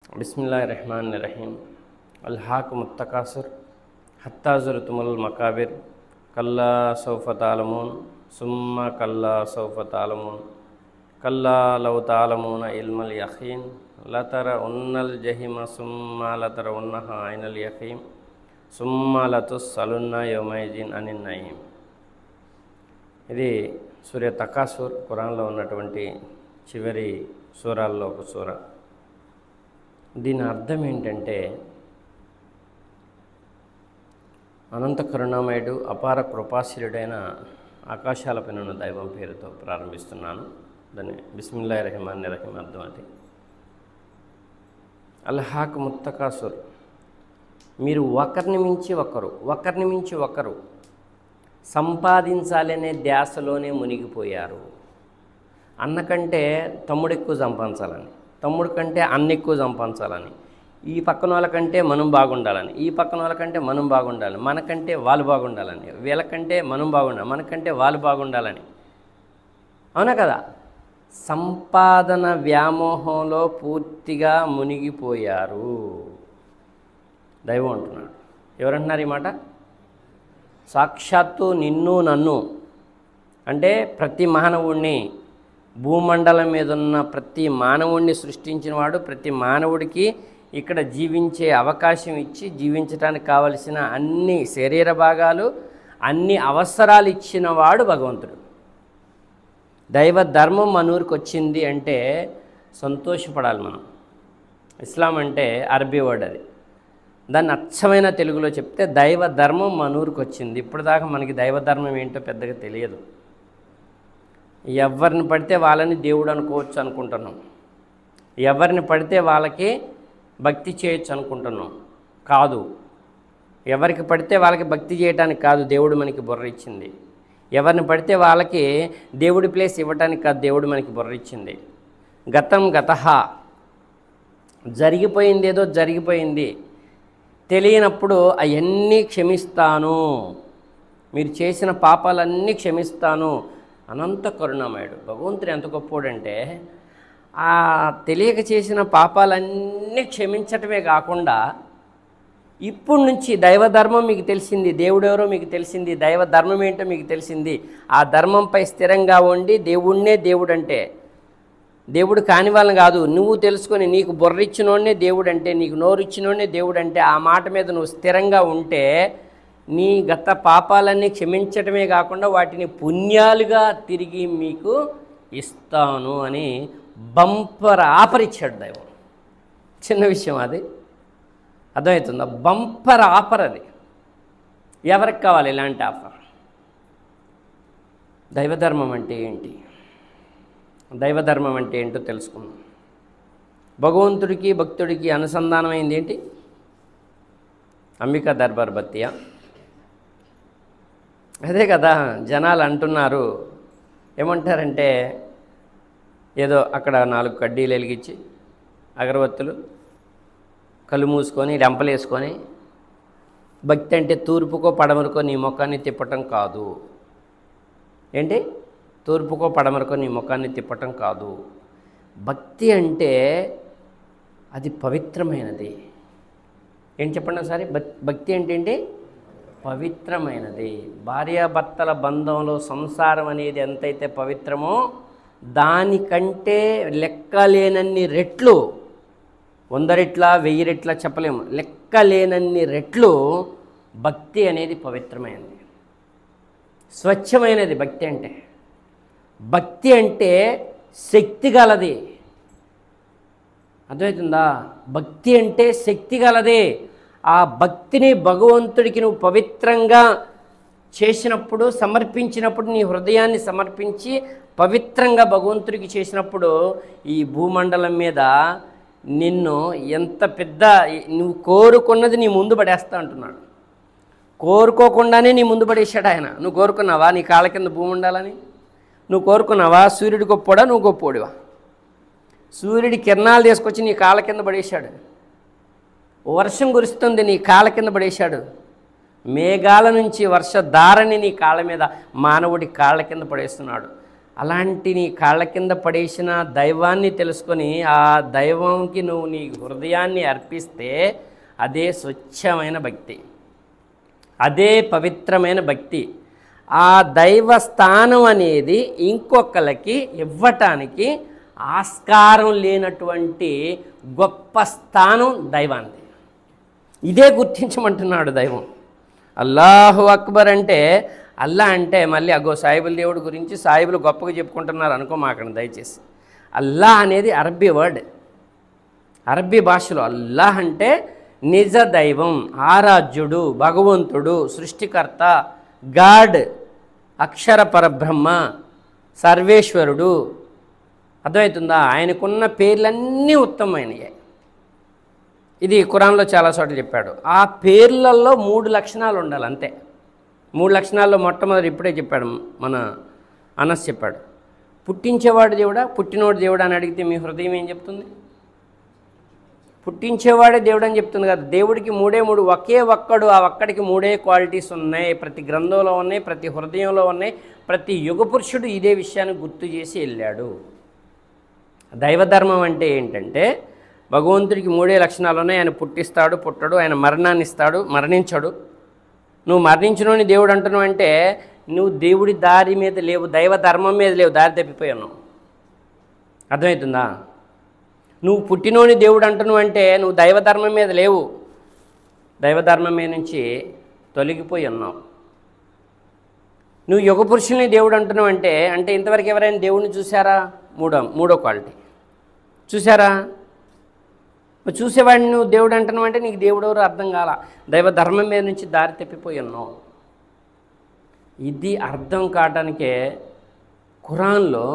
बिस्मिल्लाहिर्रहमानिर्रहीम अल्हाकुमुत तकासुर हत्ता ज़ुरतुमुल मकाबिर कल्ला सौफ तालमून सुम्मा कल्ला सौफ तालमून कल्ला लौ तालमून इल्मल यकीन लतरउन्नल जहीम सुम्मा लतरउन्नहा ऐनल यकीम सुम्मा लतुस्सलुन्न यौमइज़िन अनिन नईम। ఇది సూర్య తకాసుర్ ఖురాన్లో ఉన్నటువంటి చివరి సూరాల్లో ఒక సూర. దీని అర్థం ఏంటంటే అనంత కరుణామయుడు అపార కృపాశీలుడైన ఆకాశాలపైన ఉన్న దైవం పేరుతో ప్రారంభిస్తున్నాను. దాన్ని బిస్మిల్లాహిర్రహమానిర్రహీం అర్థం అది. అల్హాకుముత్ తకాసుర్, మీరు ఒకరిని మించి ఒకరు సంపాదించాలనే ధ్యాసలోనే మునిగిపోయారు. అన్నకంటే తమ్ముడు ఎక్కువ సంపాదించాలని, తమ్ముడు కంటే అన్న ఎక్కువ సంపాదించాలని, ఈ పక్కన వాళ్ళకంటే మనం బాగుండాలని, ఈ పక్కన వాళ్ళకంటే మనం బాగుండాలని, మనకంటే వాళ్ళు బాగుండాలని, వీళ్ళకంటే మనం బాగుండాలి, మనకంటే వాళ్ళు బాగుండాలని. అవునా కదా? సంపాదన వ్యామోహంలో పూర్తిగా మునిగిపోయారు. దైవం అంటున్నాడు. ఎవరంటున్నారు ఈ మాట? సాక్షాత్తు నిన్ను నన్ను, అంటే ప్రతి మానవుడిని, భూమండలం మీద ఉన్న ప్రతి మానవుడిని సృష్టించినవాడు, ప్రతి మానవుడికి ఇక్కడ జీవించే అవకాశం ఇచ్చి జీవించడానికి కావలసిన అన్ని శరీర భాగాలు, అన్ని అవసరాలు ఇచ్చినవాడు భగవంతుడు. దైవ ధర్మం మనూరికి వచ్చింది అంటే సంతోషపడాలి మనం. ఇస్లాం అంటే అరబీ వర్డ్, అది దాన్ని అచ్చమైన తెలుగులో చెప్తే దైవ ధర్మం మనూరికి వచ్చింది. ఇప్పటిదాకా మనకి దైవ ధర్మం ఏంటో పెద్దగా తెలియదు. ఎవరిని పడితే వాళ్ళని దేవుడు అనుకోవచ్చు అనుకుంటున్నాం, ఎవరిని పడితే వాళ్ళకి భక్తి చేయొచ్చు అనుకుంటున్నాం. కాదు, ఎవరికి పడితే వాళ్ళకి భక్తి చేయడానికి కాదు దేవుడు మనకి బుర్ర ఇచ్చింది. ఎవరిని పడితే వాళ్ళకి దేవుడి ప్లేస్ ఇవ్వటానికి కాదు దేవుడు మనకి బుర్ర ఇచ్చింది. గతం గతహ, జరిగిపోయిందేదో జరిగిపోయింది, తెలియనప్పుడు అవన్నీ క్షమిస్తాను, మీరు చేసిన పాపాలన్నీ క్షమిస్తాను. అనంత కరుణామయుడు భగవంతుడు ఎంత గొప్పోడంటే ఆ తెలియక చేసిన పాపాలన్నీ క్షమించటమే కాకుండా ఇప్పుడు నుంచి దైవధర్మం మీకు తెలిసింది, దేవుడెవరో మీకు తెలిసింది, దైవ ధర్మం ఏంటో మీకు తెలిసింది. ఆ ధర్మంపై స్థిరంగా ఉండి దేవుణ్ణే దేవుడు అంటే, దేవుడు కాని వాళ్ళని కాదు, నువ్వు తెలుసుకొని నీకు బుర్రిచ్చినోడ్నే దేవుడు అంటే, నీకు నోరిచ్చినోడ్నే దేవుడు అంటే, ఆ మాట మీద నువ్వు స్థిరంగా ఉంటే నీ గత పాపాలన్నీ క్షమించటమే కాకుండా వాటిని పుణ్యాలుగా తిరిగి మీకు ఇస్తాను అని బంపర్ ఆఫర్ ఇచ్చాడు దైవం. చిన్న విషయం అది, అర్థమవుతుందా? బంపర్ ఆఫర్ అది. ఎవరికి కావాలి ఇలాంటి ఆఫర్? దైవధర్మం అంటే ఏంటి, దైవధర్మం అంటే ఏంటో తెలుసుకుందాం. భగవంతుడికి భక్తుడికి అనుసంధానమైంది ఏంటి? అంబికా దర్బార్ బత్తియా, అదే కదా. జనాలు అంటున్నారు, ఏమంటారంటే ఏదో అక్కడ 4 కడ్డీలు వెలిగించి అగరవత్తులు కళ్ళు మూసుకొని డెంపలు వేసుకొని, భక్తి అంటే తూర్పుకో పడమరుకో నీ ముఖాన్ని తిప్పటం కాదు. ఏంటి? తూర్పుకో పడమరుకో నీ ముఖాన్ని తిప్పటం కాదు. భక్తి అంటే అది పవిత్రమైనది. ఏంటి చెప్పండి ఒకసారి? భక్తి అంటే ఏంటి? పవిత్రమైనది. భార్యాభర్తల బంధంలో సంసారం అనేది ఎంతైతే పవిత్రమో దానికంటే లెక్కలేనన్ని రెట్లు, 100 రెట్ల 1000 రెట్ల చెప్పలేము, లెక్కలేనన్ని రెట్లు భక్తి అనేది పవిత్రమైనది, స్వచ్ఛమైనది. భక్తి అంటే, భక్తి అంటే శక్తి గలది. అర్థమవుతుందా? భక్తి అంటే శక్తి గలది. ఆ భక్తిని భగవంతుడికి నువ్వు పవిత్రంగా చేసినప్పుడు, సమర్పించినప్పుడు, నీ హృదయాన్ని సమర్పించి పవిత్రంగా భగవంతుడికి చేసినప్పుడు ఈ భూమండలం మీద నిన్ను ఎంత పెద్ద, నువ్వు కోరుకున్నది నీ ముందు పడేస్తా అంటున్నాడు. కోరుకోకుండానే నీ ముందు పడేశాడు ఆయన. నువ్వు కోరుకున్నావా నీ కాళ్ళ కింద భూమి ఉండాలని? నువ్వు కోరుకున్నావా? సూర్యుడి గొప్పోడా నువ్వు గొప్పోడివా? సూర్యుడి కిరణాలు తీసుకొచ్చి నీ కాళ్ళ కింద పడేశాడు. వర్షం కురుస్తుంది, నీ కాళ్ళ కింద పడేశాడు. మేఘాల నుంచి వర్షధారని నీ కాళ్ళ మీద, మానవుడి కాళ్ళ కింద పడేస్తున్నాడు. అలాంటి నీ కాళ్ళ కింద పడేసిన దైవాన్ని తెలుసుకొని ఆ దైవంకి నువ్వు నీ హృదయాన్ని అర్పిస్తే అదే స్వచ్ఛమైన భక్తి, అదే పవిత్రమైన భక్తి. ఆ దైవ స్థానం అనేది ఇంకొకరికి ఇవ్వటానికి ఆస్కారం లేనటువంటి గొప్ప స్థానం దైవాన్ని. ఇదే గుర్తించమంటున్నాడు దైవం. అల్లాహు అక్బర్ అంటే, అల్లా అంటే మళ్ళీ అగో సాయిబుల్ దేవుడి గురించి సాయిబులు గొప్పగా చెప్పుకుంటున్నారు అనుకోమాకండి దయచేసి. అల్లా అనేది అరబ్బీ వర్డ్, అరబ్బీ భాషలో అల్లాహ్ అంటే నిజ దైవం, ఆరాధ్యుడు, భగవంతుడు, సృష్టికర్త, గాడ్, అక్షర పరబ్రహ్మ, సర్వేశ్వరుడు. అర్థమవుతుందా? ఆయనకున్న పేర్లన్నీ ఉత్తమమైనవి. ఇది ఖురాన్లో చాలా చోట్ల చెప్పాడు. ఆ పేర్లలో 3 లక్షణాలు ఉండాలి అంతే. 3 లక్షణాల్లో మొట్టమొదటి ఇప్పుడే చెప్పాడు మన అనస్ చెప్పాడు. పుట్టించేవాడు దేవుడా, పుట్టినోడు దేవుడా అని అడిగితే మీ హృదయం ఏం చెప్తుంది? పుట్టించేవాడే దేవుడు అని చెప్తుంది కదా. దేవుడికి 3 ఒకే ఒక్కడు, ఆ ఒక్కడికి 3 క్వాలిటీస్ ఉన్నాయి. ప్రతి గ్రంథంలో ఉన్నాయి, ప్రతి హృదయంలో ఉన్నాయి. ప్రతి యుగపురుషుడు ఇదే విషయాన్ని గుర్తు చేసి వెళ్ళాడు. దైవధర్మం అంటే ఏంటంటే భగవంతుడికి 3 లక్షణాలు ఉన్నాయి. ఆయన పుట్టిస్తాడు, పుట్టడు, ఆయన మరణాన్ని ఇస్తాడు, మరణించడు. నువ్వు మరణించినోని దేవుడు అంటున్నావు అంటే నువ్వు దేవుడి దారి మీద లేవు, దైవ ధర్మం మీద లేవు, దారి తప్పిపోయి ఉన్నావు. అర్థమవుతుందా? నువ్వు పుట్టినోని దేవుడు అంటున్నావు అంటే నువ్వు దైవధర్మం మీద లేవు, దైవధర్మం మీద నుంచి తొలగిపోయి ఉన్నావు. నువ్వు యుగ పురుషుల్ని దేవుడు అంటున్నావు అంటే ఇంతవరకు ఎవరైనా దేవుడిని చూసారా? మూడో క్వాలిటీ చూసారా? చూసేవాడిని నువ్వు దేవుడు అంటున్నావు అంటే నీకు దేవుడు ఎవరు అర్థం కాల, దైవధర్మం మీద నుంచి దారి తప్పిపోయి ఉన్నావు. ఇది అర్థం కావడానికే ఖురాన్లో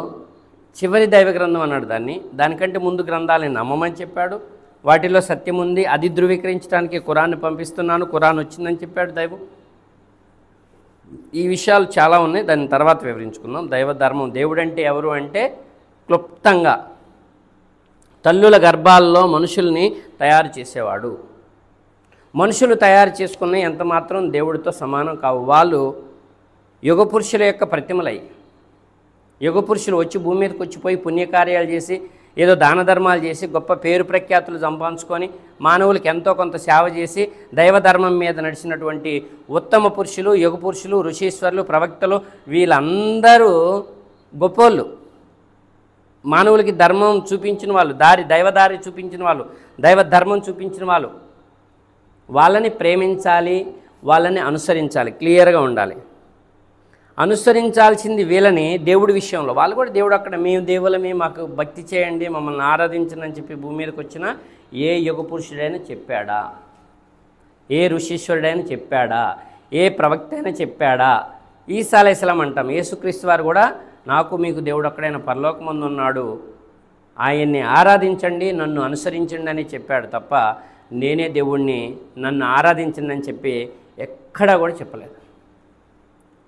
చివరి దైవ గ్రంథం అన్నాడు దాన్ని. దానికంటే ముందు గ్రంథాలని నమ్మమని చెప్పాడు. వాటిలో సత్యం ఉంది, అది ధృవీకరించడానికి ఖురాన్ని పంపిస్తున్నాను, ఖురాన్ వచ్చిందని చెప్పాడు దైవం. ఈ విషయాలు చాలా ఉన్నాయి, దాని తర్వాత వివరించుకుందాం. దైవ ధర్మం, దేవుడంటే ఎవరు అంటే క్లుప్తంగా తల్లుల గర్భాల్లో మనుషుల్ని తయారు చేసేవాడు. మనుషులు తయారు చేసుకున్న ఎంత మాత్రం దేవుడితో సమానం కావు. వాళ్ళు యుగపురుషుల యొక్క ప్రతిమలై, యుగపురుషులు వచ్చి భూమి మీదకి వచ్చిపోయి పుణ్యకార్యాలు చేసి ఏదో దాన ధర్మాలు చేసి గొప్ప పేరు ప్రఖ్యాతులు సంపాదించుకొని మానవులకు ఎంతో కొంత సేవ చేసి దైవధర్మం మీద నడిచినటువంటి ఉత్తమ పురుషులు, యుగ పురుషులు, ఋషీశ్వరులు, ప్రవక్తలు వీళ్ళందరూ గొప్పోళ్ళు. మానవులకి ధర్మం చూపించిన వాళ్ళు, దైవదారి చూపించిన వాళ్ళు, దైవ ధర్మం చూపించిన వాళ్ళు. వాళ్ళని ప్రేమించాలి, వాళ్ళని అనుసరించాలి, క్లియర్గా ఉండాలి. అనుసరించాల్సింది వీళ్ళని దేవుడి విషయంలో. వాళ్ళు కూడా దేవుడు అక్కడ మేము దేవులమే, మాకు భక్తి చేయండి, మమ్మల్ని ఆరాధించండి అని చెప్పి భూమి మీదకి వచ్చిన ఏ యుగ పురుషుడైనా చెప్పాడా? ఏ ఋషీశ్వరుడైనా చెప్పాడా? ఏ ప్రవక్త అయినా చెప్పాడా? ఈసా అలైహిస్సలాం అంటాం, యేసుక్రీస్తు వారు కూడా నాకు మీకు దేవుడు అక్కడైనా పరలోకమందు ఉన్నాడు, ఆయన్ని ఆరాధించండి, నన్ను అనుసరించండి అని చెప్పాడు తప్ప నేనే దేవుణ్ణి, నన్ను ఆరాధించండి అని చెప్పి ఎక్కడా కూడా చెప్పలేదు.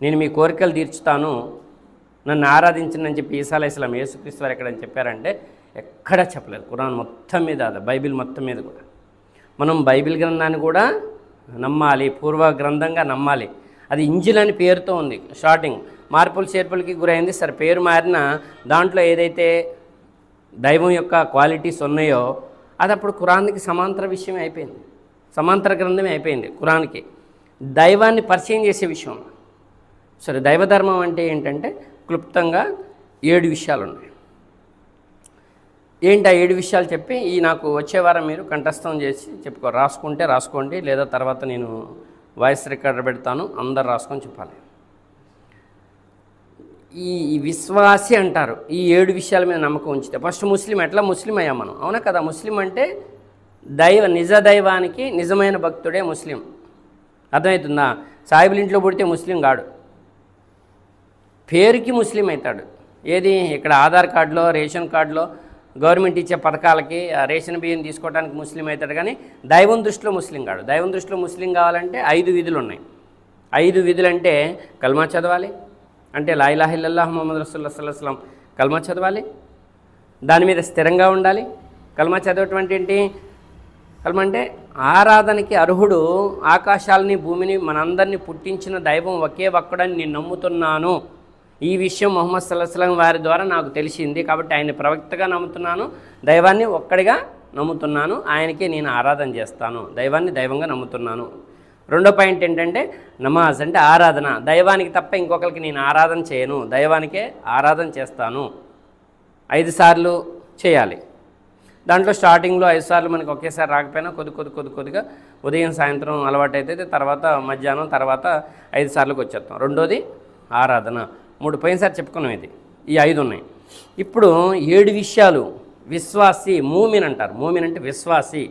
నేను మీ కోరికలు తీర్చుతాను, నన్ను ఆరాధించండి అని చెప్పి ఈసా అలైహిస్సలాం యేసుక్రీస్తు వారు ఎక్కడని చెప్పారంటే ఎక్కడా చెప్పలేదు. ఖురాన్ మొత్తం మీద, బైబిల్ మొత్తం మీద కూడా మనం బైబిల్ గ్రంథాన్ని కూడా నమ్మాలి, పూర్వ గ్రంథంగా నమ్మాలి. అది ఇంజిల్ అని పేరుతో ఉంది, స్టార్టింగ్ మార్పులు చేర్పులకి గురైంది. సరే పేరు మారిన దాంట్లో ఏదైతే దైవం యొక్క క్వాలిటీస్ ఉన్నాయో అది అప్పుడు ఖురాన్కి సమాంతర విషయమే అయిపోయింది, సమాంతర గ్రంథమే అయిపోయింది ఖురాన్కి, దైవాన్ని పరిచయం చేసే విషయం. సరే దైవధర్మం అంటే ఏంటంటే క్లుప్తంగా 7 విషయాలు ఉన్నాయి. ఏంటి ఆ 7 విషయాలు చెప్పి ఈ నాకు వచ్చే వారం మీరు కంఠస్థం చేసి చెప్పుకో, రాసుకుంటే రాసుకోండి, లేదా తర్వాత నేను వాయిస్ రికార్డర్ పెడతాను, అందరు రాసుకొని చెప్పాలి. ఈ విశ్వాసి అంటారు ఈ 7 విషయాల మీద నమ్మకం ఉంచితే. ఫస్ట్ ముస్లిం, ఎట్లా ముస్లిం అయ్యాం మనం, అవునా కదా? ముస్లిం అంటే నిజ దైవానికి నిజమైన భక్తుడే ముస్లిం. అర్థమవుతుందా? సాయిబుల ఇంట్లో పుడితే ముస్లిం కాడు, పేరుకి ముస్లిం అవుతాడు. ఏది ఇక్కడ ఆధార్ కార్డులో, రేషన్ కార్డులో, గవర్నమెంట్ ఇచ్చే పథకాలకి రేషన్ బియ్యం తీసుకోవడానికి ముస్లిం అవుతాడు, కానీ దైవం దృష్టిలో ముస్లిం కాడు. దైవం దృష్టిలో ముస్లిం కావాలంటే 5 విధులు ఉన్నాయి. 5 విధులు అంటే కల్మా చదవాలి, అంటే లా ఇలాహ ఇల్లల్లాహ్ ముహమ్మద్ రసూలుల్లాహ్ సల్లల్లాహు అలైహి వసల్లం కల్మా చదవాలి, దాని మీద స్థిరంగా ఉండాలి. కల్మా చదవటం ఏంటి? కల్మా అంటే ఆరాధనకి అర్హుడు, ఆకాశాలని భూమిని మనందరినీ పుట్టించిన దైవం ఒకే ఒక్కడని నేను నమ్ముతున్నాను, ఈ విషయం ముహమ్మద్ సల్లల్లాహు అలైహి వసల్లం వారి ద్వారా నాకు తెలిసింది, కాబట్టి ఆయన ప్రవక్తగా నమ్ముతున్నాను, దైవాన్ని ఒక్కడిగా నమ్ముతున్నాను, ఆయనకే నేను ఆరాధన చేస్తాను, దైవాన్ని దైవంగా నమ్ముతున్నాను. రెండో పాయింట్ ఏంటంటే నమాజ్ అంటే ఆరాధన. దైవానికి తప్ప ఇంకొకరికి నేను ఆరాధన చేయను, దైవానికే ఆరాధన చేస్తాను. 5 సార్లు చేయాలి. దాంట్లో స్టార్టింగ్లో 5 సార్లు మనకి ఒకేసారి రాకపోయినా కొద్దిగా ఉదయం సాయంత్రం అలవాటు అయితే తర్వాత మధ్యాహ్నం తర్వాత 5 సార్లకు వచ్చేస్తాం. రెండోది ఆరాధన. 3 పోయినసారి చెప్పుకున్నాం. ఈ 5 ఉన్నాయి. ఇప్పుడు 7 విషయాలు విశ్వాసి మూమిన్ అంటారు. మూమిన్ అంటే విశ్వాసి.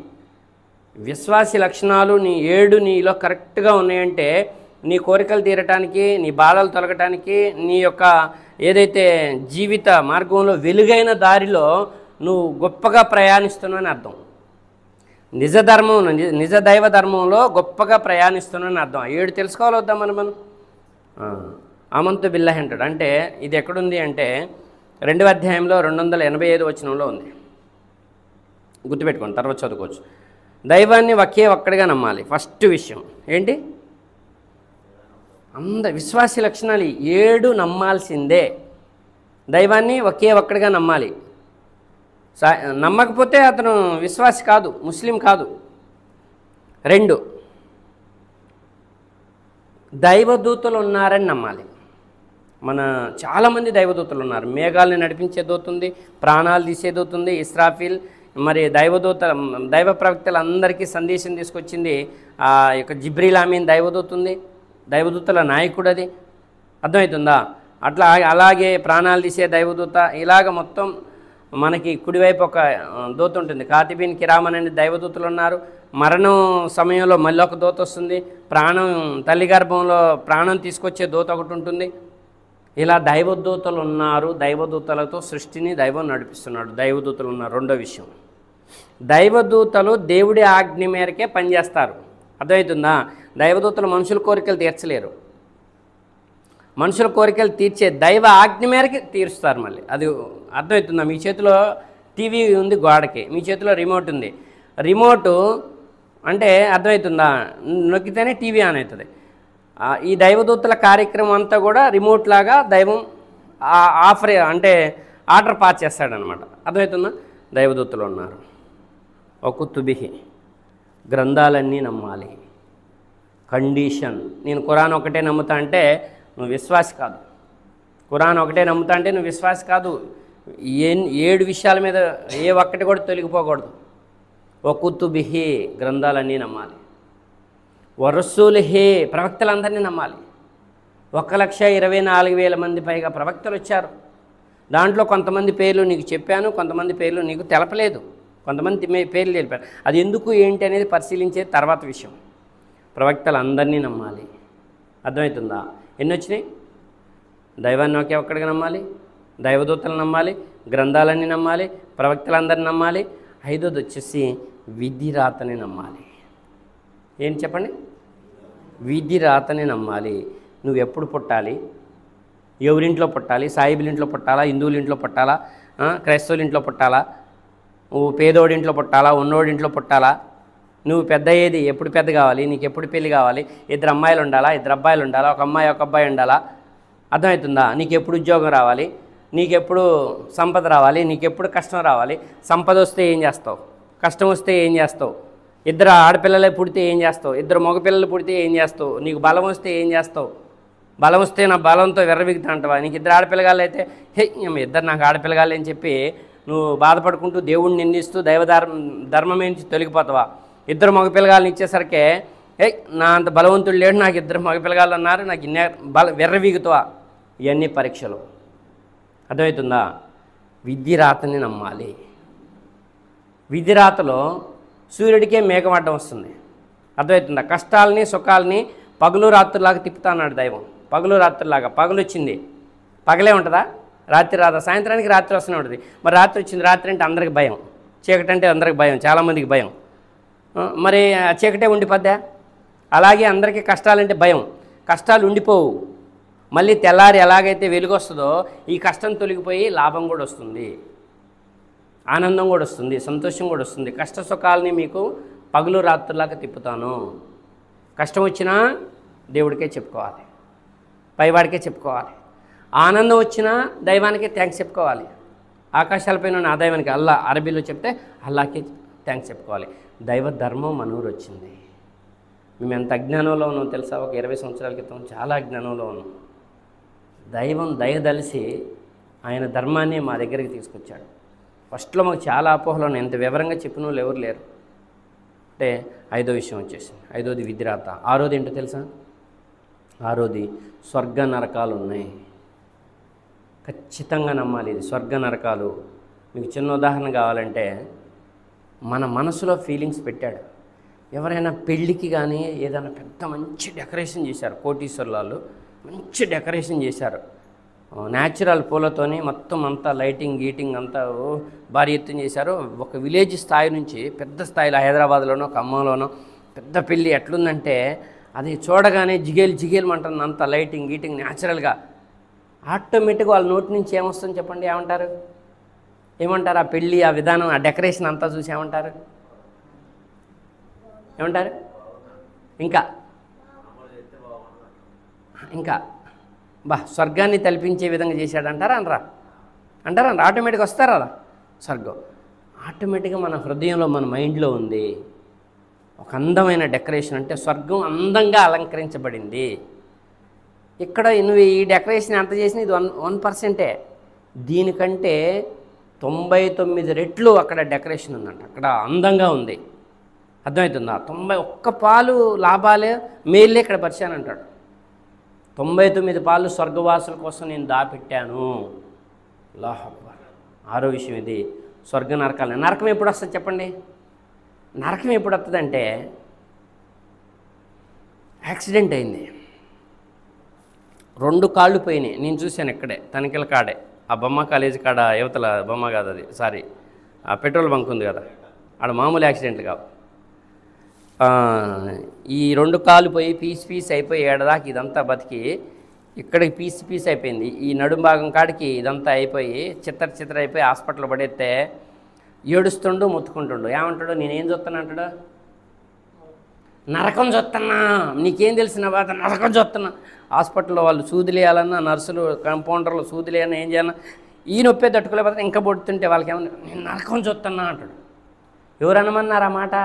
విశ్వాసి లక్షణాలు 7 నీలో కరెక్ట్గా ఉన్నాయంటే నీ కోరికలు తీరటానికి, నీ బాధలు తొలగటానికి, నీ యొక్క ఏదైతే జీవిత మార్గంలో వెలుగైన దారిలో నువ్వు గొప్పగా ప్రయాణిస్తున్నావని అర్థం. నిజ దైవ ధర్మంలో గొప్పగా ప్రయాణిస్తున్నావని అర్థం. 7 తెలుసుకోవాలి వద్దాం మనం. ఆమంతు బిల్లాహి అంటాడు. అంటే ఇది ఎక్కడుంది అంటే 2వ అధ్యాయంలో 285 వచనంలో ఉంది. గుర్తుపెట్టుకోండి, తర్వాత చదువుకోవచ్చు. దైవాన్ని ఒక్కడిగా నమ్మాలి. ఫస్ట్ విషయం ఏంటి? విశ్వాసి లక్షణాలు 7 నమ్మాల్సిందే. దైవాన్ని ఒక్కడిగా నమ్మాలి. నమ్మకపోతే అతను విశ్వాసి కాదు, ముస్లిం కాదు. 2 దైవదూతలు ఉన్నారని నమ్మాలి. చాలామంది దైవదూతలు ఉన్నారు. మేఘాలని నడిపించే దూత ఉంది, ప్రాణాలు తీసే దూత ఉంది, ఇస్రాఫీల్. మరి దైవ ప్రవక్తలందరికీ సందేశం తీసుకొచ్చింది ఆ యొక్క జిబ్రీల్ అమీన్ దైవదూత ఉంది, దైవదూతల నాయకుడు. అది అర్థమవుతుందా? అలాగే ప్రాణాలు తీసే దైవదూత. ఇలాగ మొత్తం మనకి కుడివైపు ఒక దూత ఉంటుంది. కాతిబీన్ కిరామన్ అనే దైవదూతలు ఉన్నారు. మరణం సమయంలో మళ్ళీ ఒక దూత వస్తుంది. తల్లి గర్భంలో ప్రాణం తీసుకొచ్చే దూత ఒకటి ఉంటుంది. ఇలా దైవదూతలు ఉన్నారు. దైవదూతలతో సృష్టిని దైవం నడిపిస్తున్నాడు. దైవదూతలు ఉన్నారు. రెండో విషయం, దైవదూతలు దేవుడి ఆజ్ఞ మేరకే పనిచేస్తారు. అర్థమవుతుందా? దైవదూతలు మనుషుల కోరికలు తీర్చలేరు. మనుషుల కోరికలు తీర్చే దైవ ఆజ్ఞ మేరకే తీరుస్తారు. మళ్ళీ అది అర్థమవుతుందా? మీ చేతిలో టీవీ ఉంది, గోడకి మీ చేతిలో రిమోట్ ఉంది. రిమోటు అంటే అర్థమవుతుందా? నొక్కితేనే టీవీ ఆన్ అవుతుంది. ఈ దైవదూతల కార్యక్రమం అంతా కూడా రిమోట్ లాగా దైవం ఆర్డర్ పాస్ చేస్తాడనమాట. అర్థమవుతుందా? దైవదూతలు ఉన్నారు. ఒకుతుబిహి గ్రంథాలన్నీ నమ్మాలి. కండిషన్. నేను ఖురాన్ ఒకటే నమ్ముతా అంటే నువ్వు విశ్వాసి కాదు. ఖురాన్ ఒకటే నమ్ముతా అంటే నువ్వు విశ్వాసి కాదు. 7 విషయాల మీద ఒక్కటి కూడా తొలగిపోకూడదు. ఒకుతుబిహి గ్రంథాలన్నీ నమ్మాలి. వరస్సులిహి ప్రవక్తలందరినీ నమ్మాలి. 1,24,000 మంది పైగా ప్రవక్తలు వచ్చారు. దాంట్లో కొంతమంది పేర్లు నీకు చెప్పాను, కొంతమంది పేర్లు నీకు తెలపలేదు, కొంతమంది పేర్లు తెలిపారు. అది ఎందుకు ఏంటి అనేది పరిశీలించే తర్వాత విషయం. ప్రవక్తలందరినీ నమ్మాలి. అర్థమవుతుందా? ఎన్ని వచ్చినాయి? దైవాన్ని ఒక్కడిగా నమ్మాలి, దైవదూతలు నమ్మాలి, గ్రంథాలన్నీ నమ్మాలి, ప్రవక్తలందరినీ నమ్మాలి. 5వది వచ్చేసి విధి రాతని నమ్మాలి. ఏంటి చెప్పండి? విధి రాతని నమ్మాలి. నువ్వు ఎప్పుడు పుట్టాలి, ఎవరింట్లో పుట్టాలి, సాయిబుల ఇంట్లో పుట్టాలా, హిందువుల ఇంట్లో పుట్టాలా, క్రైస్తవుల ఇంట్లో పుట్టాలా, నువ్వు పేదోడింట్లో పుట్టాలా, ఉన్నోడింట్లో పుట్టాలా, నువ్వు పెద్ద ఏది, ఎప్పుడు పెద్ద కావాలి, నీకు ఎప్పుడు పెళ్ళి కావాలి, 2 అమ్మాయిలు ఉండాలా, 2 అబ్బాయిలు ఉండాలా, 1 అమ్మాయి 1 అబ్బాయి ఉండాలా, అర్థమవుతుందా? నీకు ఎప్పుడు ఉద్యోగం రావాలి, నీకెప్పుడు సంపద రావాలి, నీకెప్పుడు కష్టం రావాలి. సంపద వస్తే ఏం చేస్తావు, కష్టం వస్తే ఏం చేస్తావు, 2 ఆడపిల్లలే పుడితే ఏం చేస్తావు, 2 మగపిల్లలు పుడితే ఏం చేస్తావు, నీకు బలం వస్తే ఏం చేస్తావు, బలం వస్తే నా బలంతో వెర్రవిగుతా అంటావా, నీకు 2 ఆడపిల్లగాళ్ళు అయితే 2 నాకు ఆడపిల్లగాళ్ళు అని చెప్పి నువ్వు బాధపడుకుంటూ దేవుడిని నిందిస్తూ ధర్మమే నుంచి తొలగిపోతావా? 2 మగపిల్లగాళ్ళని ఇచ్చేసరికి నా అంత బలవంతుడు లేడు, నాకు 2 మగపిల్లగాళ్ళు అన్నారు, నాకు వెర్రవీగుతావా? ఇవన్నీ పరీక్షలు. అర్థమవుతుందా? విధి రాతని నమ్మాలి. విధి రాతలో సూర్యుడికే మేఘమడ్డం వస్తుంది. అర్థమవుతుందా? కష్టాలని సుఖాలని పగలు రాత్రులాగా తిప్పుతా అన్నాడు దైవం. పగలు రాత్రులాగా. పగలు వచ్చింది, పగలే ఉంటుందా? రాత్రి రాదా? సాయంత్రానికి రాత్రి వస్తూనే ఉంటుంది. మరి రాత్రి వచ్చింది, రాత్రి అంటే అందరికి భయం, చీకటి అంటే అందరికి భయం, చాలామందికి భయం. మరి ఆ చీకటే ఉండిపోద్దా? అలాగే అందరికీ కష్టాలంటే భయం, కష్టాలు ఉండిపోవు. మళ్ళీ తెల్లారి ఎలాగైతే వెలుగు వస్తుందో ఈ కష్టం తొలగిపోయి లాభం కూడా వస్తుంది, ఆనందం కూడా వస్తుంది, సంతోషం కూడా వస్తుంది. కష్ట సుఖాలని మీకు పగలు రాత్రులాగా తిప్పుతాను. కష్టం వచ్చినా దేవుడికే చెప్పుకోవాలి, పైవాడికే చెప్పుకోవాలి. ఆనందం వచ్చినా దైవానికి థ్యాంక్స్ చెప్పుకోవాలి. ఆకాశాలపైన ఉన్న ఆ దైవానికి అల్లా అరబీలో చెప్తే అల్లాకి థ్యాంక్స్ చెప్పుకోవాలి. దైవ ధర్మం మన ఊరు వచ్చింది. మేము ఎంత అజ్ఞానంలో ఉన్నాం తెలుసా? ఒక 20 సంవత్సరాల క్రితం చాలా అజ్ఞానంలో ఉన్నాం. దైవం దయదలిసి ఆయన ధర్మాన్ని మా దగ్గరికి తీసుకొచ్చాడు. ఫస్ట్లో మాకు చాలా అపోహలు ఉన్నాయి. ఎంత వివరంగా చెప్పిన వాళ్ళు ఎవరు లేరు. అంటే 5వ విషయం వచ్చేసింది. 5వది విధిరాత. 6వది ఏంటో తెలుసా? 6వది స్వర్గ నరకాలు ఉన్నాయి. ఖచ్చితంగా నమ్మాలి ఇది. స్వర్గ నరకాలు. మీకు చిన్న ఉదాహరణ కావాలంటే, మన మనసులో ఫీలింగ్స్ పెట్టాడు. ఎవరైనా పెళ్ళికి కానీ ఏదైనా పెద్ద మంచి డెకరేషన్ చేశారు. కోటీశ్వర్లాలు మంచి డెకరేషన్ చేశారు. న్యాచురల్ పూలతోని మొత్తం అంతా లైటింగ్ గీటింగ్ అంతా భారీ ఎత్తున చేశారు. ఒక విలేజ్ స్థాయి నుంచి పెద్ద స్థాయిలో హైదరాబాద్లోనో ఖమ్మంలోనో పెద్ద పెళ్ళి ఎట్లుందంటే అది చూడగానే జిగేలు అంటుంది. అంత లైటింగ్ గీటింగ్ న్యాచురల్గా. ఆటోమేటిక్గా వాళ్ళ నోటి నుంచి ఏమొస్తుంది చెప్పండి? ఏమంటారు? ఆ పెళ్ళి, ఆ విధానం, ఆ డెకరేషన్ అంతా చూసి ఏమంటారు? ఇంకా స్వర్గాన్ని తలపించే విధంగా చేశాడంటారా? అంటారా? ఆటోమేటిక్గా వస్తారా అలా స్వర్గం? ఆటోమేటిక్గా మన హృదయంలో, మన మైండ్లో ఉంది ఒక అందమైన డెకరేషన్. అంటే స్వర్గం అందంగా అలంకరించబడింది. ఇక్కడ నువ్వు ఈ డెకరేషన్ ఎంత చేసినా ఇది 1%. దీనికంటే 99 రెట్లు అక్కడ డెకరేషన్ ఉందంట. అక్కడ అందంగా ఉంది. అర్థమవుతుందా? 91 పాలు లాభాలే మేళ్ళే ఇక్కడ పరిచానంటాడు. 99 పాలు స్వర్గవాసుల కోసం నేను దాపెట్టాను. అల్లాహ్ అక్బర్. 6వ విషయం ఇది. స్వర్గ నరకాలు. నరకం ఎప్పుడు వస్తుంది చెప్పండి? నరకం ఎప్పుడు వస్తుందంటే, యాక్సిడెంట్ అయింది, 2 కాళ్ళు పోయినాయి. నేను చూశాను ఇక్కడే తనిఖీల కాడే, ఆ బొమ్మ కాలేజీ కాడ యువతల బొమ్మ కాదు అది, సారీ ఆ పెట్రోల్ బంక్ ఉంది కదా, ఆడ మామూలు యాక్సిడెంట్లు కావు. ఈ 2 కాళ్ళు పోయి పీస్ అయిపోయి ఏడదాకా ఇదంతా బతికి ఇక్కడికి పీస్ అయిపోయింది. ఈ నడుం భాగం కాడికి ఇదంతా అయిపోయి చిత్ర అయిపోయి హాస్పిటల్లో పడేస్తే ఏడుస్తుండు, మొత్తుకుంటుండు. ఏమంటాడు? నేనేం చూస్తాను అంటాడు? నరకం చూస్తున్నా. నీకేం తెలిసిన బాధ? నరకం చూస్తున్నా. హాస్పిటల్లో వాళ్ళు సూదిలేయాలన్నా, నర్సులు కంపౌండర్లు సూదిలేయన్నా, ఏం చేయాలన్నా ఈ నొప్పే తట్టుకోలేకపోతే ఇంకా పొడుతుంటే వాళ్ళకి ఏమన్నా నేను నరకం చూస్తున్నా అంటాడు. ఎవరనమన్నారు ఆ మాట?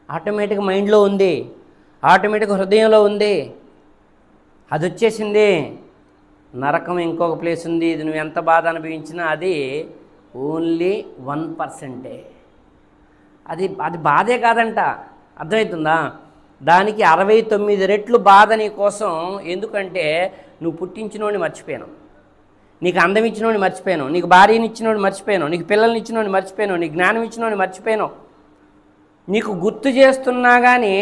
ఆటోమేటిక్ మైండ్లో ఉంది, ఆటోమేటిక్ హృదయంలో ఉంది, అది వచ్చేసింది. నరకం ఇంకొక ప్లేస్ ఉంది. ఇది నువ్వు ఎంత బాధ అనుభవించినా అది ఓన్లీ 1%. అది బాధే కాదంట. అర్థమవుతుందా? దానికి 69 రెట్లు బాధ నీ కోసం. ఎందుకంటే నువ్వు పుట్టించినోడిని మర్చిపోయాను, నీకు అందం ఇచ్చినోడిని మర్చిపోయాను, నీకు భార్యని ఇచ్చినోడిని మర్చిపోయాను, నీకు పిల్లల్ని ఇచ్చినోడిని మర్చిపోయాను, నీకు జ్ఞానం ఇచ్చినోడిని మర్చిపోయాను. నీకు గుర్తు చేస్తున్నా కానీ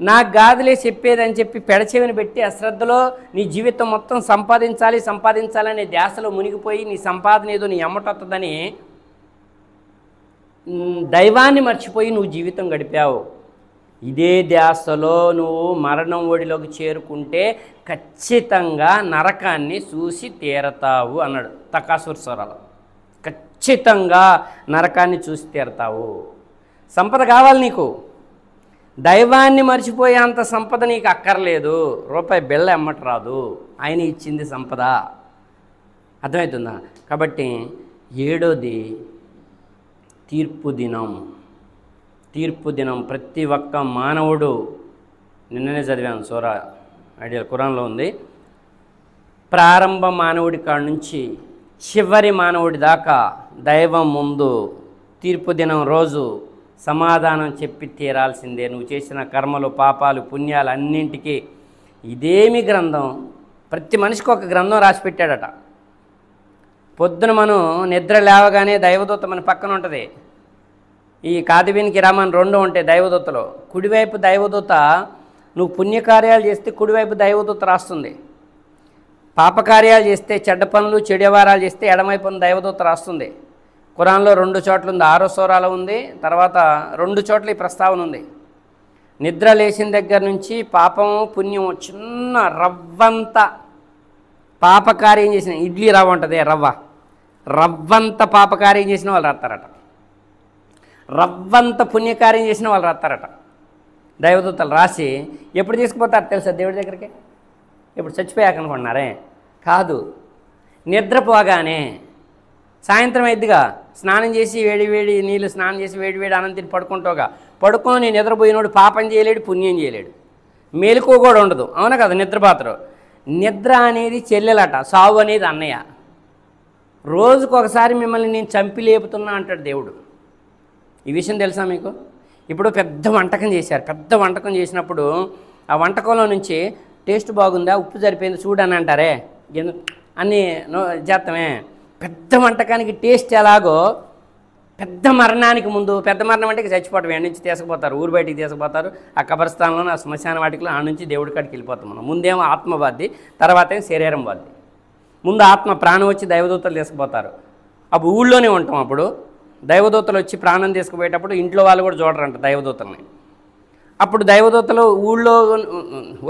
నాకు గాదులే చెప్పేదని చెప్పి పెడచెవిని పెట్టి అశ్రద్ధలో నీ జీవితం మొత్తం సంపాదించాలనే ధ్యాసలో మునిగిపోయి నీ సంపాదన ఏదో నీ ఎమ్మటొస్తుందని దైవాన్ని మర్చిపోయి నువ్వు జీవితం గడిపావు. ఇదే ధ్యాసలో నువ్వు మరణం ఒడిలోకి చేరుకుంటే ఖచ్చితంగా నరకాన్ని చూసి తీరతావు అన్నాడు తకాసుర్ సూరాలో. ఖచ్చితంగా నరకాన్ని చూసి తీరతావు. సంపద కావాలి నీకు, దైవాన్ని మర్చిపోయే అంత సంపద నీకు అక్కర్లేదు. రూపాయి బిళ్ళ ఎమ్మట రాదు, ఆయన ఇచ్చింది సంపద. అర్థమవుతుందా? కాబట్టి 7వది తీర్పు దినం. తీర్పు దినం ప్రతి ఒక్క మానవుడు, నిన్ననే చదివాను సూరా ఐడియల్ ఖురాన్లో ఉంది, ప్రారంభ మానవుడి కాడ నుంచి చివరి మానవుడి దాకా దైవం ముందు తీర్పు దినం రోజు సమాధానం చెప్పి తీరాల్సిందే. నువ్వు చేసిన కర్మలు, పాపాలు, పుణ్యాలు అన్నింటికీ ఇదేమి గ్రంథం, ప్రతి మనిషికి ఒక గ్రంథం రాసి పెట్టాడట. పొద్దున మనం నిద్ర లేవగానే దైవదూత మన పక్కన ఉంటుంది. ఈ కాదిబిన్ కిరామన్ 2 ఉంటాయి దైవదూతలో. కుడివైపు దైవదూత నువ్వు పుణ్యకార్యాలు చేస్తే కుడివైపు దైవదూత రాస్తుంది, పాపకార్యాలు చేస్తే చెడ్డ పనులు చెడు వ్యవహారాలు చేస్తే ఎడమైపున దైవదూత రాస్తుంది. ఖురాన్లో 2 చోట్ల ఉంది, 6వ సూరాలో ఉంది, తర్వాత 2 చోట్ల ఈ ప్రస్తావన ఉంది. నిద్ర లేచిన దగ్గర నుంచి పాపము పుణ్యము చిన్న రవ్వంత పాపకార్యం చేసిన, ఇడ్లీ రవ్వ ఉంటుంది రవ్వంత పాపకార్యం చేసిన వాళ్ళు రాస్తారట, రవ్వంత పుణ్యకార్యం చేసిన వాళ్ళు రాస్తారట. దైవదూతలు రాసి ఎప్పుడు తీసుకుపోతారు తెలుసా దేవుడి దగ్గరికి? ఇప్పుడు చచ్చిపోయాక అనుకుంటున్నారే? కాదు, నిద్రపోగానే సాయంత్రం అయిద్దిగా స్నానం చేసి వేడి వేడి నీళ్ళు స్నానం చేసి వేడి వేడి అన్నం తిని పడుకుంటావుగా, పడుకొని నిద్రపోయినోడు పాపం చేయలేడు, పుణ్యం చేయలేడు, మేలుకో కూడా ఉండదు. అవునా కదా? నిద్రపోతారు. నిద్ర అనేది చెల్లెలట, సావు అనేది అన్నయ్య. రోజుకు ఒకసారి మిమ్మల్ని నేను చంపి లేపుతున్నా అంటాడు దేవుడు. ఈ విషయం తెలుసా మీకు? ఇప్పుడు పెద్ద వంటకం చేశారు. పెద్ద వంటకం చేసినప్పుడు ఆ వంటకంలో నుంచి టేస్ట్ బాగుందా, ఉప్పు సరిపోయింది చూడని అంటారే, అన్నీ చేస్తామే. పెద్ద వంటకానికి టేస్ట్ ఎలాగో పెద్ద మరణానికి ముందు, పెద్ద మరణం అంటే చచ్చిపోవటం, ఎండ నుంచి తీసుకుపోతారు, ఊరు బయటికి తీసుకుపోతారు, ఆ కబరస్థానంలో ఆ శ్మశాన వాటికలో ఆ నుంచి దేవుడి కాడికి వెళ్ళిపోతాం మనం. ముందేమో ఆత్మ బాధ్ది, తర్వాత ఏమో శరీరం బాధ్ది. ముందు ఆత్మ ప్రాణం వచ్చి దైవదూతలు తీసుకుపోతారు. అప్పుడు ఊళ్ళోనే ఉంటాం. అప్పుడు దైవదూతలు వచ్చి ప్రాణం తీసుకుపోయేటప్పుడు ఇంట్లో వాళ్ళు కూడా చూడరంట దైవదూతల్ని. అప్పుడు దైవదూతలు ఊళ్ళో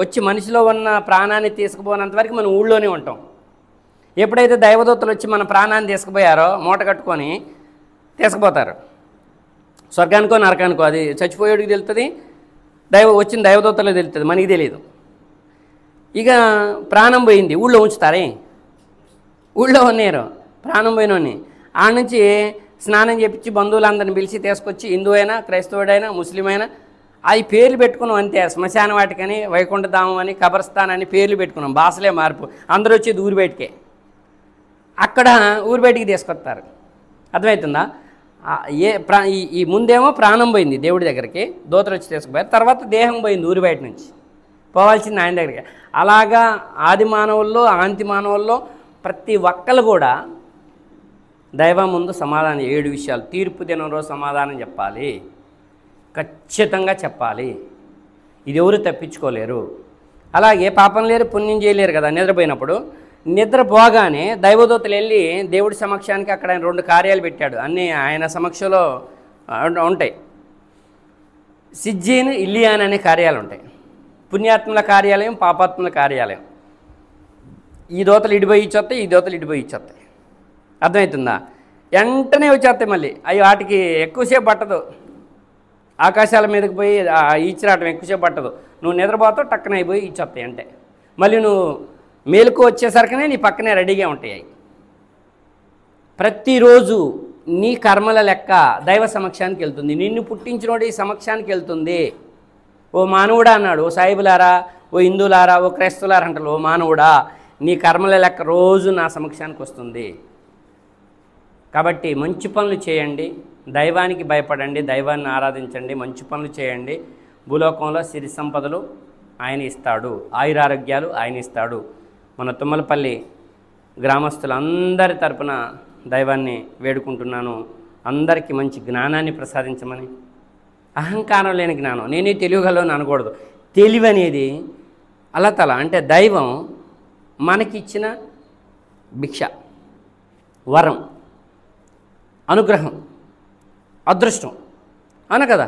వచ్చి మనిషిలో ఉన్న ప్రాణాన్ని తీసుకుపోయినంత వరకు మనం ఊళ్ళోనే ఉంటాం. ఎప్పుడైతే దైవదూతలు వచ్చి మన ప్రాణాన్ని తీసుకుపోయారో మూట కట్టుకొని తీసుకుపోతారు స్వర్గానికో నరకానికో, అది చచ్చిపోయేడికి తెలుస్తుంది, వచ్చిన దైవదూతలకు తెలుస్తుంది, మనకి తెలియదు. ఇక ప్రాణం పోయింది, ఊళ్ళో ఉంచుతారే, ఊళ్ళో ఉన్నారు ప్రాణం పోయినోని. ఆ నుంచి స్నానం చేపించి బంధువులందరిని పిలిచి తీసుకొచ్చి, హిందూ అయినా క్రైస్తవుడైనా ముస్లిం అయినా అవి పేర్లు పెట్టుకున్నాం అంతే. శ్మశాన వాటికని, వైకుంఠధామం అని, కబరస్థాన్ అని పేర్లు పెట్టుకున్నాం. భాషలే మార్పు. అందరూ వచ్చేది ఊరు బయటికే. అక్కడ ఊరు బయటికి తీసుకొస్తారు. అర్థమవుతుందా? ఈ ముందేమో ప్రాణం పోయింది దేవుడి దగ్గరికి, దూతలు వచ్చి తీసుకుపోయారు. తర్వాత దేహం పోయింది ఊరి బయట నుంచి, పోవాల్సింది ఆయన దగ్గరికి. అలాగా ఆది మానవుల్లో ఆంతి మానవుల్లో ప్రతి ఒక్కరు కూడా దైవం ముందు సమాధానం 7 విషయాలు. తీర్పు దినం రోజు సమాధానం చెప్పాలి, ఖచ్చితంగా చెప్పాలి. ఇది ఎవరు తప్పించుకోలేరు. అలాగే పాపం లేరు, పుణ్యం చేయలేరు కదా. నిద్రపోయినప్పుడు నిద్రపోగానే దైవదూతలు వెళ్ళి దేవుడి సమక్షానికి అక్కడ ఆయన 2 కార్యాలు పెట్టాడు. అన్నీ ఆయన సమక్షంలో ఉంటాయి. సిజ్జీన్, ఇల్లియాన్ అనే కార్యాలు ఉంటాయి. పుణ్యాత్ముల కార్యాలయం, పాపాత్ముల కార్యాలయం. ఈ దూతలు ఇడిపోయి ఇచ్చొస్తాయి, ఈ దూతలు ఇడిపోయి ఇచ్చొస్తాయి. అర్థమవుతుందా? వెంటనే వచ్చేస్తాయి మళ్ళీ. అవి వాటికి ఎక్కువసేపు పట్టదు. ఆకాశాల మీదకి పోయి ఇచ్చిరావటం ఎక్కువసేపు పట్టదు. నువ్వు నిద్రపోతావు, టక్కన అయిపోయి ఇచ్చొస్తాయి. అంటే మళ్ళీ నువ్వు మేలుకు వచ్చేసరికనే నీ పక్కనే రెడీగా ఉంటాయి. ప్రతిరోజు నీ కర్మల లెక్క దైవ సమక్షానికి వెళ్తుంది. నిన్ను పుట్టించినోడు ఈ సమక్షానికి వెళ్తుంది. ఓ మానవుడా అన్నాడు. ఓ సాయిబులారా, ఓ హిందువులారా, ఓ క్రైస్తవులారా అంటారు. ఓ మానవుడా, నీ కర్మల లెక్క రోజు నా సమక్షానికి వస్తుంది. కాబట్టి మంచి పనులు చేయండి, దైవానికి భయపడండి, దైవాన్ని ఆరాధించండి, మంచి పనులు చేయండి. భూలోకంలో సిరి సంపదలు ఆయన ఇస్తాడు, ఆయురారోగ్యాలు ఆయన ఇస్తాడు. మన తుమ్మలపల్లి గ్రామస్తులందరి తరపున దైవాన్ని వేడుకుంటున్నాను. అందరికీ మంచి జ్ఞానాన్ని ప్రసాదించమని. అహంకారం లేని జ్ఞానం. నేనే తెలియగలను అనకూడదు. తెలివి అనేది అల్లతల, అంటే దైవం మనకిచ్చిన భిక్ష, వరం, అనుగ్రహం, అదృష్టం. అన కదా.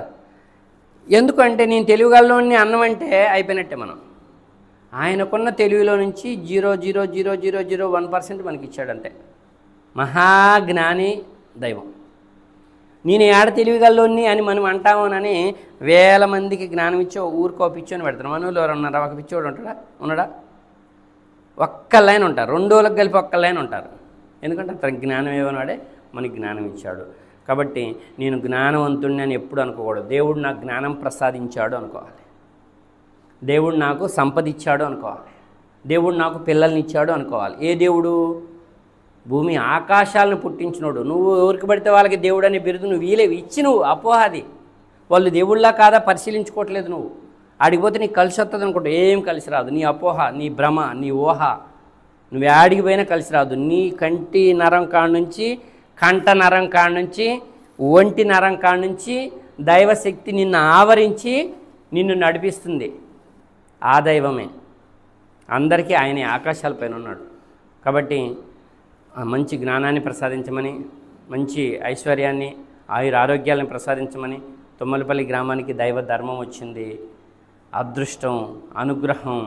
ఎందుకంటే నేను తెలియగలను అన్నం అంటే అయిపోయినట్టే. మనం ఆయనకున్న తెలివిలో నుంచి 0.00001% మనకి ఇచ్చాడంతే. మహాజ్ఞాని దైవం. నేను ఏడ తెలివిగల్లోని అని మనం అంటామోనని వేల మందికి జ్ఞానం ఇచ్చో ఊరికో పిచ్చోని పెడతాను. మనలో ఎవరు ఉన్నారా? ఒక పిచ్చోడు ఉన్నాడా? ఒక్క లైన్ ఉంటారు. 2 రోజులకు కలిపి ఒక్క లైన్ ఉంటారు. ఎందుకంటే అతని జ్ఞానం ఏమన్నాడే మనకి జ్ఞానం ఇచ్చాడు. కాబట్టి నేను జ్ఞానవంతుడిని అని ఎప్పుడు అనుకోకూడదు. దేవుడు నాకు జ్ఞానం ప్రసాదించాడు అనుకోవాలి. దేవుడు నాకు సంపద ఇచ్చాడు అనుకోవాలి. దేవుడు నాకు పిల్లల్ని ఇచ్చాడు అనుకోవాలి. ఏ దేవుడు? భూమి ఆకాశాలను పుట్టించినోడు. నువ్వు ఎవరికి పడితే వాళ్ళకి దేవుడు అనే బిరుదు నువ్వు ఇచ్చి నువ్వు అపోహాది. వాళ్ళు దేవుళ్ళా కాదా పరిశీలించుకోవట్లేదు. నువ్వు ఆడిపోతే నీకు కలిసి వస్తుంది అనుకుంటా. ఏం కలిసి రాదు. నీ అపోహ, నీ భ్రమ, నీ ఊహ. నువ్వు ఆడికి పోయినా కలిసి రాదు. నీ కంటి నరం కాడ నుంచి, కంట నరం కాడ నుంచి, ఒంటి నరం కాడ నుంచి దైవశక్తి నిన్ను ఆవరించి నిన్ను నడిపిస్తుంది. ఆ దైవమే. అందరికీ ఆయనే ఆకాశాలపైన ఉన్నాడు. కాబట్టి మంచి జ్ఞానాన్ని ప్రసాదించమని, మంచి ఐశ్వర్యాన్ని, ఆరోగ్యాలను ప్రసాదించమని. తుమ్మలపల్లి గ్రామానికి దైవ ధర్మం వచ్చింది. అదృష్టం, అనుగ్రహం,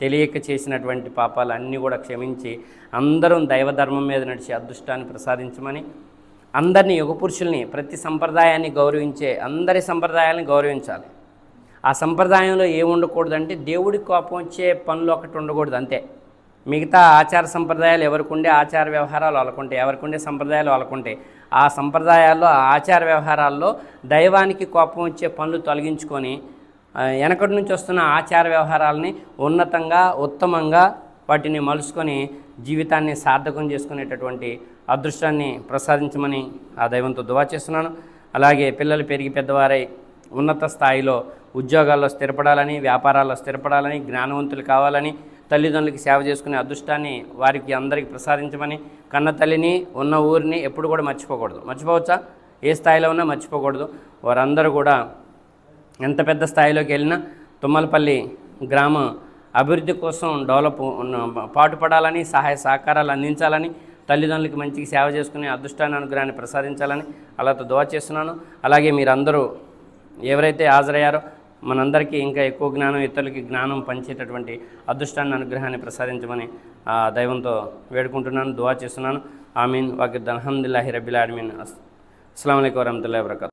తెలియక చేసినటువంటి పాపాలు అన్నీ కూడా క్షమించి అందరం దైవధర్మం మీద నడిచి అదృష్టాన్ని ప్రసాదించమని. అందరినీ యుగపురుషుల్ని, ప్రతి సంప్రదాయాన్ని గౌరవించే అందరి సంప్రదాయాలను గౌరవించాలి. ఆ సంప్రదాయంలో ఏముండకూడదంటే దేవుడికి కోపం వచ్చే పనులు ఒకటి ఉండకూడదు అంతే. మిగతా ఆచార సంప్రదాయాలు ఎవరికి ఉండే ఆచార వ్యవహారాలు వాళ్ళకుంటాయి, ఎవరికి ఉండే సంప్రదాయాలు వాళ్ళకుంటాయి. ఆ సంప్రదాయాల్లో ఆ ఆచార వ్యవహారాల్లో దైవానికి కోపం వచ్చే పనులు తొలగించుకొని వెనకటి నుంచి వస్తున్న ఆచార వ్యవహారాలని ఉన్నతంగా ఉత్తమంగా వాటిని మలుసుకొని జీవితాన్ని సార్థకం చేసుకునేటటువంటి అదృష్టాన్ని ప్రసాదించమని ఆ దైవంతో దువా చేస్తున్నాను. అలాగే పిల్లలు పెరిగి పెద్దవారై ఉన్నత స్థాయిలో ఉద్యోగాల్లో స్థిరపడాలని, వ్యాపారాల్లో స్థిరపడాలని, జ్ఞానవంతులు కావాలని, తల్లిదండ్రులకి సేవ చేసుకునే అదృష్టాన్ని వారికి అందరికీ ప్రసాదించమని, కన్న తల్లిని ఉన్న ఊరిని ఎప్పుడు కూడా మర్చిపోకూడదు. మర్చిపోవచ్చా? ఏ స్థాయిలో ఉన్నా మర్చిపోకూడదు. వారందరూ కూడా ఎంత పెద్ద స్థాయిలోకి వెళ్ళినా తుమ్మలపల్లి గ్రామ అభివృద్ధి కోసం పాటుపడాలని, సహాయ సహకారాలు అందించాలని, తల్లిదండ్రులకి మంచిగా సేవ చేసుకునే అదృష్టాన్ని అనుగ్రహాన్ని ప్రసాదించాలని అలాతో దువా చేస్తున్నాను. అలాగే మీరందరూ ఎవరైతే హాజరయ్యారో మనందరికీ ఇంకా ఎక్కువ జ్ఞానం, ఇతరులకి జ్ఞానం పంచేటటువంటి అదృష్టాన్ని అనుగ్రహాన్ని ప్రసాదించమని దైవంతో వేడుకుంటున్నాను, దువా చేస్తున్నాను. ఆమీన్. వాకిద్ అల్హమ్దులిల్లాహి రబ్బిల్ ఆలమీన్. అస్సలాము అలైకుం వరహ్మతుల్లాహి వబరకాతుహు.